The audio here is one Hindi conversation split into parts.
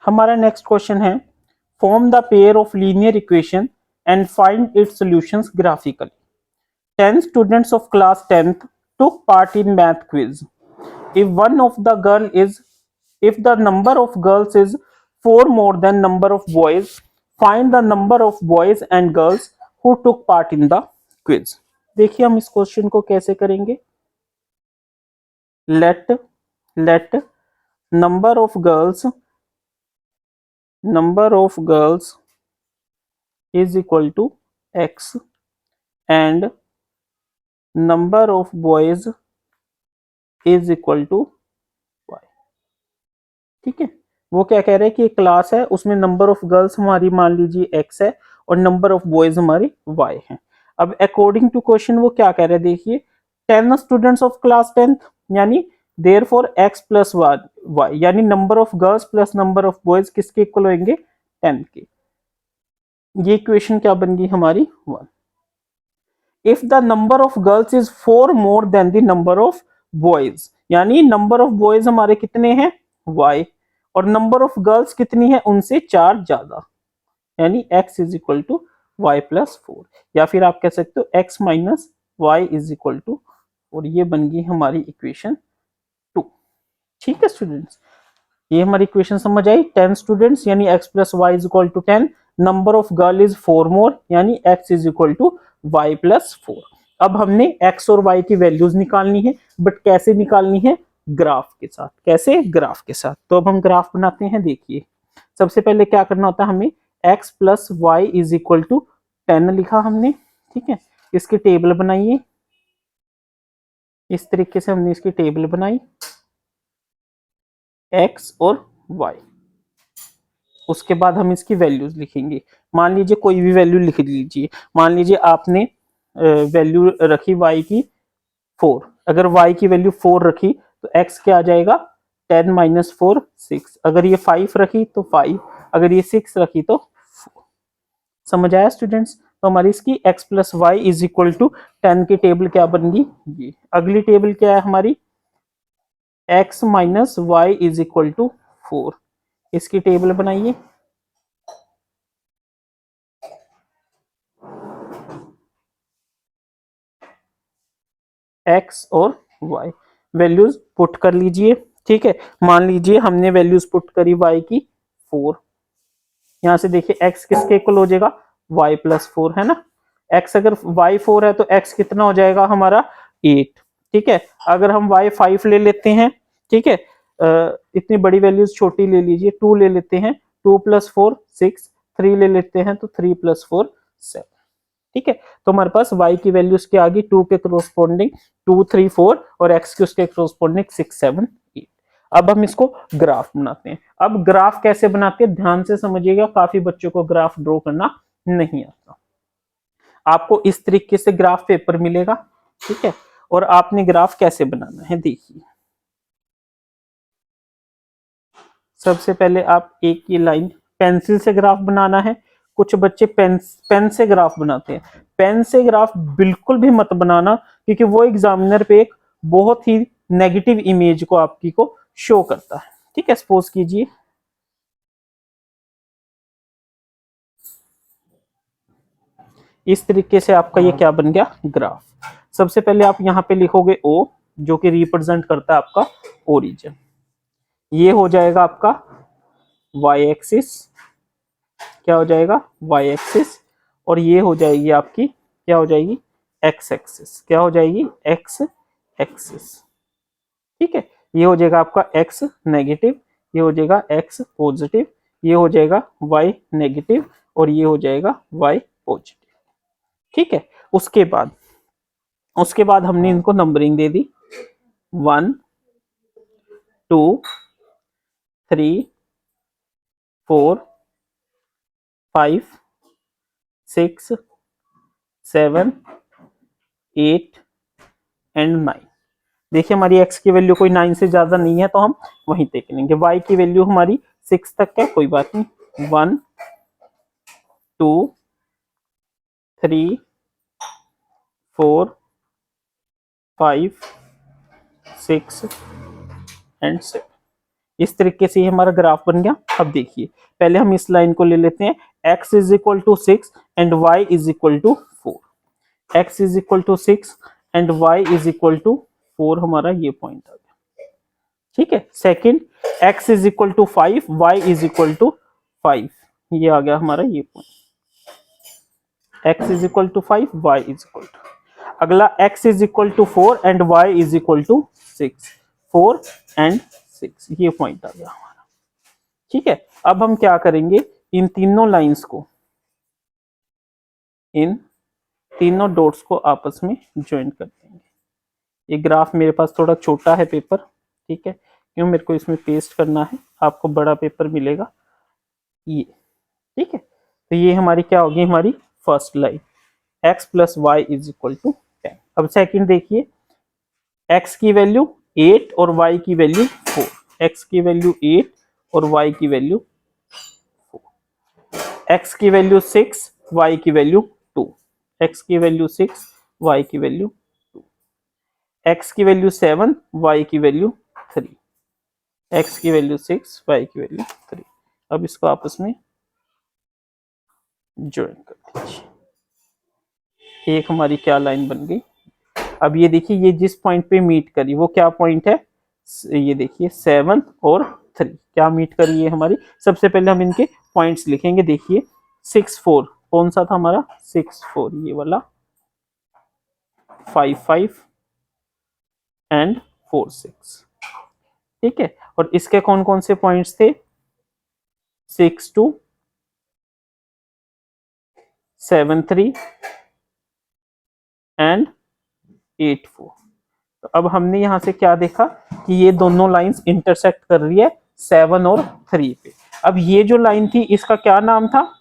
हमारा नेक्स्ट क्वेश्चन है, form the pair of linear equation and find its solutions graphically. 10 students of class 10th took part in math quiz. If one of the girl is if the number of girls is 4 more than number of boys, find the number of boys and girls who took part in the quiz. देखिए हम इस क्वेश्चन को कैसे करेंगे। let number of girls is equal to x and number of boys is equal to y। ठीक है, वो क्या कह रहे हैं कि एक क्लास है, उसमें नंबर ऑफ गर्ल्स हमारी मान लीजिए x है और नंबर ऑफ बॉयज हमारी y है। अब अकॉर्डिंग टू क्वेश्चन वो क्या कह रहे हैं, देखिए 10 स्टूडेंट्स ऑफ क्लास 10th यानी देयरफॉर x प्लस y यानी number of girls plus number of boys किसके इक्वल होंगे, 10 के। ये इक्वेशन क्या बन गई हमारी 1। If the number of girls is 4 more than the number of boys, यानी नंबर ऑफ बॉयज हमारे कितने हैं y और नंबर ऑफ गर्ल्स कितनी है उनसे 4 ज्यादा, यानी x is equal to y plus 4, या फिर आप कह सकते हो x minus y is equal to, और ये बन गई हमारी इक्वेशन 2। ठीक है स्टूडेंट्स, ये हमारी इक्वेशन समझ आई। 10 स्टूडेंट्स यानी x plus Y is equal to 10, number of girl is 4 more यानी x is equal to y plus 4। अब हमने x और y की वैल्यूज निकालनी है, बट कैसे निकालनी है, ग्राफ के साथ। कैसे, ग्राफ के साथ। तो अब हम ग्राफ बनाते हैं। देखिए सबसे पहले क्या करना होता है हमें, x plus Y is equal to 10 लिखा हमने, ठीक है। इसकी टेबल बनाइए, इस तरीके से हमने इसकी टेबल बनाई x और y। उसके बाद हम इसकी वैल्यूज लिखेंगे। मान लीजिए कोई भी वैल्यू लिख लीजिए, मान लीजिए आपने वैल्यू रखी y की 4, अगर y की वैल्यू 4 रखी तो x क्या आ जाएगा, 10 माइनस 4 6, अगर ये 5 रखी तो 5, अगर ये 6 रखी तो 4। समझ आया स्टूडेंट्स। तो हमारी इसकी x plus Y is equal to 10 की टेबल क्या बन गई, ये। अगली टेबल क्या है हमारी, x minus y is equal to 4, इसकी टेबल बनाइए। x और y वैल्यूज पुट कर लीजिए, ठीक है। मान लीजिए हमने वैल्यूज पुट करी y की 4, यहां से देखिए x किसके इक्वल हो जाएगा, y प्लस 4 है ना। x अगर y 4 है तो x कितना हो जाएगा हमारा 8, ठीक है। अगर हम y 5 ले लेते हैं, ठीक है, इतनी बड़ी वैल्यूज छोटी ले लीजिए, 2 ले लेते हैं, 2 प्लस 4 6, 3 ले लेते हैं तो 3 प्लस 4 7, ठीक है। तो हमारे पास y की वैल्यूज क्या आ गई, 2 के कोरोस्पोंडिंग 2 3 4 और x की उसके कोरोस्पोंडिंग 6 7 8। अब हम इसको ग्राफ बनाते हैं। अब ग्राफ कैसे बनाते हैं, ध्यान से समझिएगा, काफी बच्चों को ग्राफ ड्रॉ करना नहीं आता। आपको इस तरीके से ग्राफ पेपर मिलेगा, ठीक है, और आपने ग्राफ कैसे बनाना है, देखिए। सबसे पहले आप एक ये लाइन पेंसिल से ग्राफ बनाना है। कुछ बच्चे पेन से ग्राफ बनाते हैं, पेन से ग्राफ बिल्कुल भी मत बनाना, क्योंकि वो एग्जामिनर पे एक बहुत ही नेगेटिव इमेज को आपकी को शो करता है, ठीक है। सपोज कीजिए इस तरीके से आपका ये क्या बन गया, ग्राफ। सबसे पहले आप यहाँ पे लिखोगे O, जो कि रिप्रेजेंट करता है आपका ओरिजिन। ये हो जाएगा आपका y एक्सिस, क्या हो जाएगा y एक्सिस, और ये हो जाएगी आपकी क्या हो जाएगी x एक्सिस, क्या हो जाएगी x एक्सिस, ठीक है। ये हो जाएगा आपका x नेगेटिव, ये हो जाएगा x पॉजिटिव, ये हो जाएगा y नेगेटिव और ये हो जाएगा y पॉजिटिव, ठीक है। उसके बाद हमने इनको नंबरिंग दे दी 1 2 3 4 5 6 7 8 एंड 9। देखिए हमारी x की वैल्यू कोई 9 से ज्यादा नहीं है तो हम वहीं देख लेंगे। y की वैल्यू हमारी 6 तक है, कोई बात नहीं। 1 2 3 4 5 6 एंड 7। इस तरीके से ये हमारा ग्राफ बन गया। अब देखिए पहले हम इस लाइन को ले लेते हैं, x is equal to 6 and y is equal to 4। x is equal to 6 and y is equal to 4 हमारा ये पॉइंट आ गया। ठीक है, second x is equal to 5, y is equal to 5, ये आ गया हमारा ये point. x is equal to 5, y is equal to, अगला x is equal to 4 and y is equal to 6, 4 and 6, ये पॉइंट आ गया हमारा। ठीक है, अब हम क्या करेंगे, इन तीनों लाइंस को, इन तीनों डॉट्स को आपस में ज्वाइन कर देंगे। ये ग्राफ मेरे पास थोड़ा छोटा है पेपर, ठीक है, क्यों मेरे को इसमें पेस्ट करना है, आपको बड़ा पेपर मिलेगा ये। ठीक है, तो ये हमारी क्या होगी, हमारी first line x plus Y is equal to 10। अब सेकंड देखिए, x की वैल्यू 8 और y की वैल्यू 4, x की वैल्यू 8 और y की वैल्यू 4, x की वैल्यू 6, y की वैल्यू 2, x की वैल्यू 6, y की वैल्यू 2, x की वैल्यू 7, y की वैल्यू 3, x की वैल्यू 6, y की वैल्यू 3। अब इसको आपस में ज्वाइन कर दीजिए, एक हमारी क्या लाइन बन गई। अब ये देखिए, ये जिस पॉइंट पे मीट करी वो क्या पॉइंट है, ये देखिए 7 और 3 क्या मीट करी है हमारी। सबसे पहले हम इनके पॉइंट्स लिखेंगे। देखिए 6 4 कौन सा था हमारा, 6 4 ये वाला, 5 5 एंड 4 6। ठीक है, और इसके कौन कौन से पॉइंट्स थे, 6 2 7 3 एंड 8 4। तो अब हमने यहां से क्या देखा कि ये दोनों लाइंस इंटरसेक्ट कर रही है 7 और 3 पे। अब ये जो लाइन थी इसका क्या नाम था,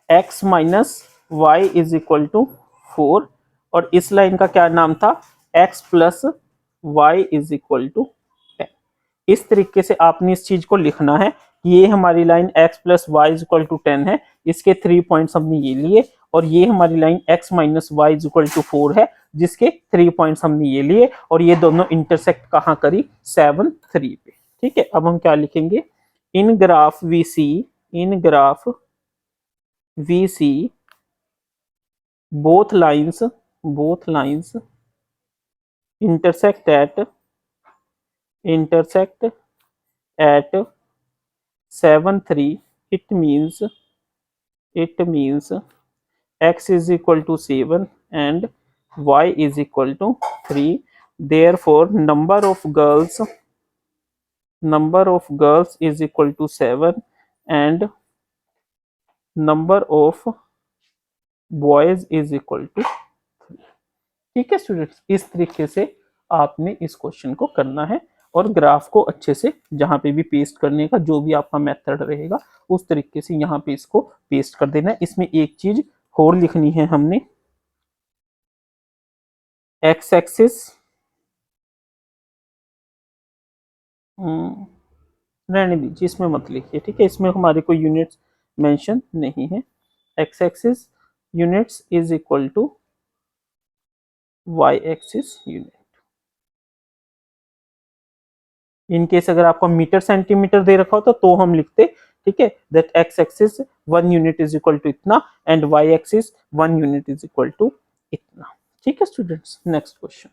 x minus y is equal to 4, और इस लाइन का क्या नाम था, x plus Y is equal to 10। इस तरीके से आपने इस चीज को लिखना है कि ये हमारी line x plus Y is equal to 10 है, इसके 3 पॉइंट्स हमने ये लिए, और ये हमारी line x minus y is equal to 4 है जिसके 3 पॉइंट्स हमने ये लिए, और ये दोनों इंटरसेक्ट कहाँ करी, 7 3 पे। ठीक है, अब हम क्या लिखेंगे, in graph we see, in graph we see both lines intersect at 7 3, it means x is equal to 7 and y is equal to 3, therefore number of girls is equal to 7 and number of boys is equal to 3। ठीक है स्टूडेंट्स, इस तरीके से आपने इस क्वेश्चन को करना है, और ग्राफ को अच्छे से जहां पे भी पेस्ट करने का जो भी आपका मेथड रहेगा उस तरीके से यहाँ पे इसको पेस्ट कर देना है। इसमें एक चीज और लिखनी है हमने, एक्स एक्सिस रहने दीजिए, इसमें मत लिखिए। ठीक है, इसमें हमारे को यूनिट्स मेंशन नहीं है। X axis units is equal to y axis unit. In case अगर आपको मीटर सेंटीमीटर दे रखा होता तो हम लिखते, ठीक है, that x axis 1 unit is equal to इतना and y axis 1 unit is equal to इतना। ठीक है स्टूडेंट्स, नेक्स्ट क्वेश्चन।